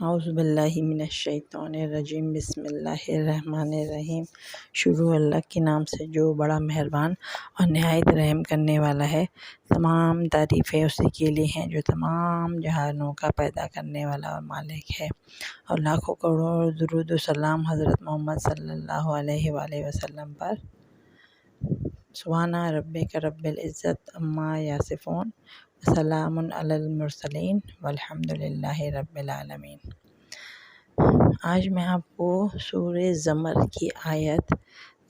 اعوذ باللہ من الشیطان الرجیم، بسم اللہ الرحمن الرحیم۔ شروع اللہ کے نام سے جو بڑا مہربان اور نہایت رحم کرنے والا ہے۔ تمام تعریفیں اسی کے لیے ہیں جو تمام جہانوں کا پیدا کرنے والا اور مالک ہے، اور لاکھوں کروڑوں درود و سلام حضرت محمد صلی اللہ علیہ وآلہ وسلم پر۔ سبحان ربک رب العزت عما یصفون، سلام علی المرسلین والحمد للہ رب العالمین۔ آج میں آپ کو سورہ زمر کی آیت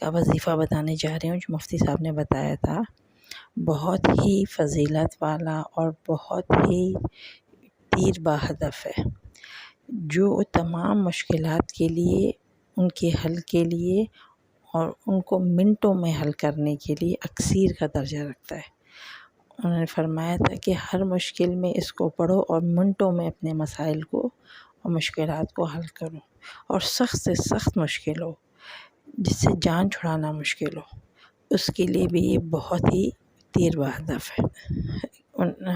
کا وظیفہ بتانے جا رہی ہوں جو مفتی صاحب نے بتایا تھا۔ بہت ہی فضیلت والا اور بہت ہی تیر بہدف ہے، جو تمام مشکلات کے لیے، ان کے حل کے لیے اور ان کو منٹوں میں حل کرنے کے لیے اکسیر کا درجہ رکھتا ہے۔ انہوں نے فرمایا تھا کہ ہر مشکل میں اس کو پڑھو اور منٹوں میں اپنے مسائل کو اور مشکلات کو حل کرو، اور سخت سے سخت مشکل ہو، جس سے جان چھڑانا مشکل ہو، اس کے لیے بھی یہ بہت ہی تیر بہدف ہے۔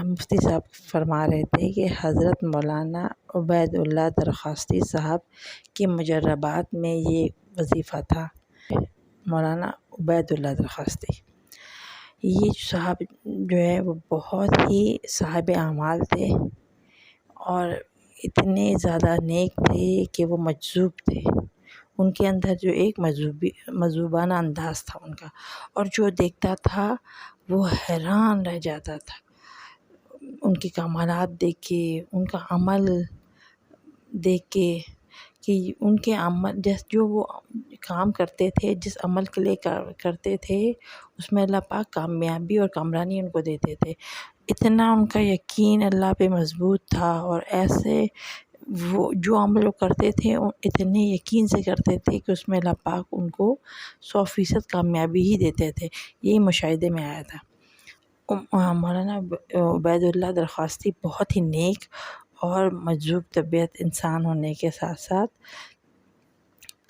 مفتی صاحب فرما رہے تھے کہ حضرت مولانا عبید اللہ درخواستی صاحب کے مجربات میں یہ وظیفہ تھا۔ مولانا عبید اللہ درخواستی یہ صاحب جو ہے وہ بہت ہی صاحب اعمال تھے، اور اتنے زیادہ نیک تھے کہ وہ مجذوب تھے۔ ان کے اندر جو ایک مجذوبانہ انداز تھا ان کا، اور جو دیکھتا تھا وہ حیران رہ جاتا تھا ان کے کمالات دیکھ کے، ان کا عمل دیکھ کے، کہ ان کے عمل جو وہ کام کرتے تھے، جس عمل کے لیے کرتے تھے، اس میں اللہ پاک کامیابی اور کامرانی ان کو دیتے تھے۔ اتنا ان کا یقین اللہ پہ مضبوط تھا، اور ایسے وہ جو عمل وہ کرتے تھے اتنے یقین سے کرتے تھے کہ اس میں اللہ پاک ان کو 100% کامیابی ہی دیتے تھے۔ یہی مشاہدے میں آیا تھا۔ مولانا عبید اللہ درخواستی بہت ہی نیک اور مجذوب طبیعت انسان ہونے کے ساتھ ساتھ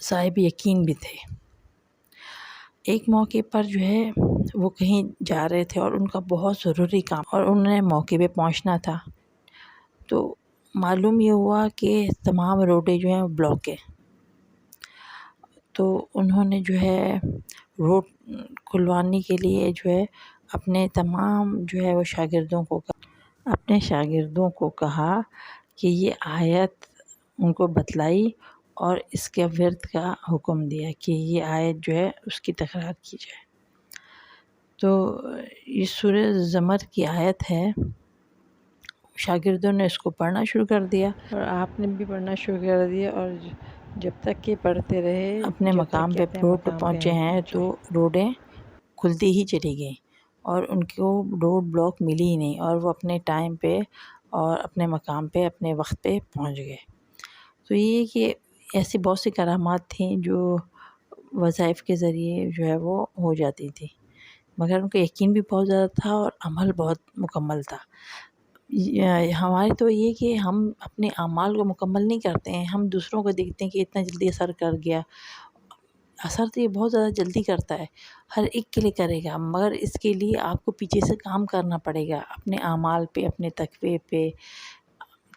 صاحب یقین بھی تھے۔ ایک موقع پر جو ہے وہ کہیں جا رہے تھے اور ان کا بہت ضروری کام، اور انہوں نے موقع پہ پہنچنا تھا، تو معلوم یہ ہوا کہ تمام روڈیں جو ہیں وہ بلاک ہیں۔ تو انہوں نے جو ہے روڈ کھلوانے کے لیے جو ہے اپنے تمام جو ہے وہ شاگردوں کو کہا کہ یہ آیت ان کو بتلائی، اور اس کے ورد کا حکم دیا کہ یہ آیت جو ہے اس کی تکرار کی جائے۔ تو یہ سورہ زمر کی آیت ہے۔ شاگردوں نے اس کو پڑھنا شروع کر دیا، اور آپ نے بھی پڑھنا شروع کر دیا، اور جب تک کہ پڑھتے رہے اپنے مقام پہ روڈ پہ پہنچے ہیں تو روڈیں کھلتی ہی چلی گئیں، اور ان کو روڈ بلاک ملی ہی نہیں، اور وہ اپنے ٹائم پہ اور اپنے مقام پہ اپنے وقت پہ پہنچ گئے۔ تو یہ کہ ایسی بہت سی کرامات تھیں جو وظائف کے ذریعے جو ہے وہ ہو جاتی تھی، مگر ان کا یقین بھی بہت زیادہ تھا اور عمل بہت مکمل تھا۔ ہماری تو یہ کہ ہم اپنے اعمال کو مکمل نہیں کرتے ہیں، ہم دوسروں کو دیکھتے ہیں کہ اتنا جلدی اثر کر گیا۔ اثر تو یہ بہت زیادہ جلدی کرتا ہے، ہر ایک کے لیے کرے گا، مگر اس کے لیے آپ کو پیچھے سے کام کرنا پڑے گا، اپنے اعمال پہ، اپنے تقوی پہ،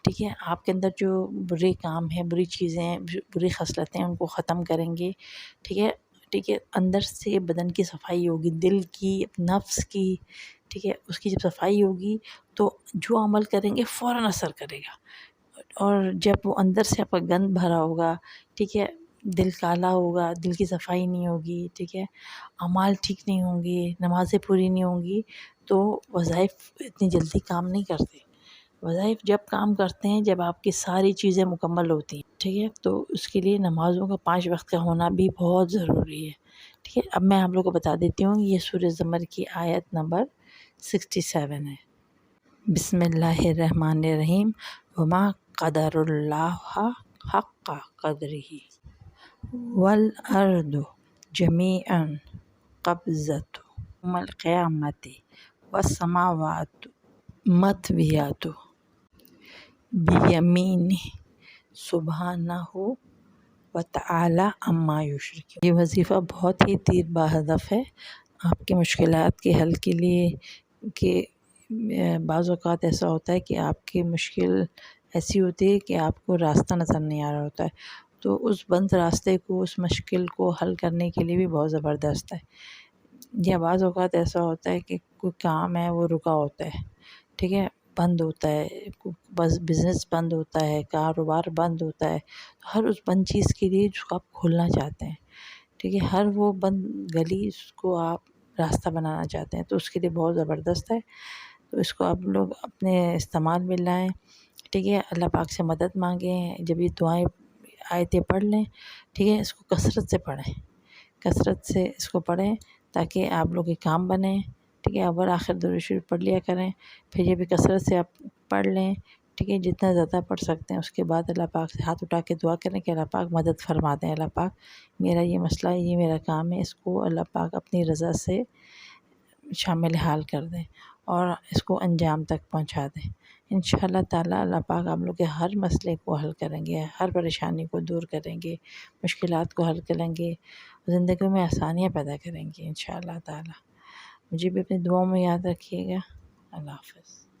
ٹھیک ہے۔ آپ کے اندر جو برے کام ہیں، بری چیزیں، بری خصلتیں ان کو ختم کریں گے، ٹھیک ہے۔ اندر سے بدن کی صفائی ہوگی، دل کی، نفس کی، ٹھیک ہے، اس کی جب صفائی ہوگی تو جو عمل کریں گے فوراً اثر کرے گا۔ اور جب وہ اندر سے آپ کا گند بھرا ہوگا، ٹھیک ہے، دل کالا ہوگا، دل کی صفائی نہیں ہوگی، ٹھیک ہے، اعمال ٹھیک نہیں ہوں گے، نمازیں پوری نہیں ہوں گی، تو وظائف اتنی جلدی کام نہیں کرتے۔ وظائف جب کام کرتے ہیں جب آپ کی ساری چیزیں مکمل ہوتی ہیں، ٹھیک ہے۔ تو اس کے لیے نمازوں کا 5 وقت کا ہونا بھی بہت ضروری ہے، ٹھیک ہے۔ اب میں آپ لوگوں کو بتا دیتی ہوں، یہ سورہ زمر کی آیت نمبر 67 ہے۔ بسم اللہ الرحمن الرحیم۔ وما قدر اللہ حق قدرہ والارض جمیعا قبضتہ یوم القیامۃ والسماوات مطویات بیمینہ سبحانہ وتعالی عما یشرکون۔ یہ وظیفہ بہت ہی تیر بہدف ہے آپ کی مشکلات کے حل کے لیے، کہ بعض اوقات ایسا ہوتا ہے کہ آپ کی مشکل ایسی ہوتی ہے کہ آپ کو راستہ نظر نہیں آ رہا ہوتا ہے، تو اس بند راستے کو، اس مشکل کو حل کرنے کے لیے بھی بہت زبردست ہے۔ یا بعض اوقات ایسا ہوتا ہے کہ کوئی کام ہے وہ رکا ہوتا ہے، ٹھیک ہے، بند ہوتا ہے، بس بزنس بند ہوتا ہے، کاروبار بند ہوتا ہے، تو ہر اس بند چیز کے لیے جس کو آپ کھولنا چاہتے ہیں، ٹھیک ہے، ہر وہ بند گلی اس کو آپ راستہ بنانا چاہتے ہیں، تو اس کے لیے بہت زبردست ہے۔ تو اس کو آپ لوگ اپنے استعمال میں لائیں، ٹھیک ہے، اللہ پاک سے مدد مانگیں، جب یہ دعائیں آیتیں پڑھ لیں، ٹھیک ہے، اس کو کثرت سے پڑھیں، کثرت سے اس کو پڑھیں تاکہ آپ لوگ کے کام بنیں، ٹھیک ہے، اول آخر درود شریف پڑھ لیا کریں، پھر یہ بھی کثرت سے آپ پڑھ لیں، ٹھیک ہے، جتنا زیادہ پڑھ سکتے ہیں۔ اس کے بعد اللہ پاک سے ہاتھ اٹھا کے دعا کریں کہ اللہ پاک مدد فرما دیں، اللہ پاک میرا یہ مسئلہ ہے، یہ میرا کام ہے، اس کو اللہ پاک اپنی رضا سے شامل حال کر دیں اور اس کو انجام تک پہنچا دیں۔ انشاءاللہ تعالیٰ اللہ پاک آپ لوگ کے ہر مسئلے کو حل کریں گے، ہر پریشانی کو دور کریں گے، مشکلات کو حل کریں گے، زندگی میں آسانیاں پیدا کریں گے انشاءاللہ تعالیٰ۔ مجھے بھی اپنی دعاؤں میں یاد رکھیے گا۔ اللہ حافظ۔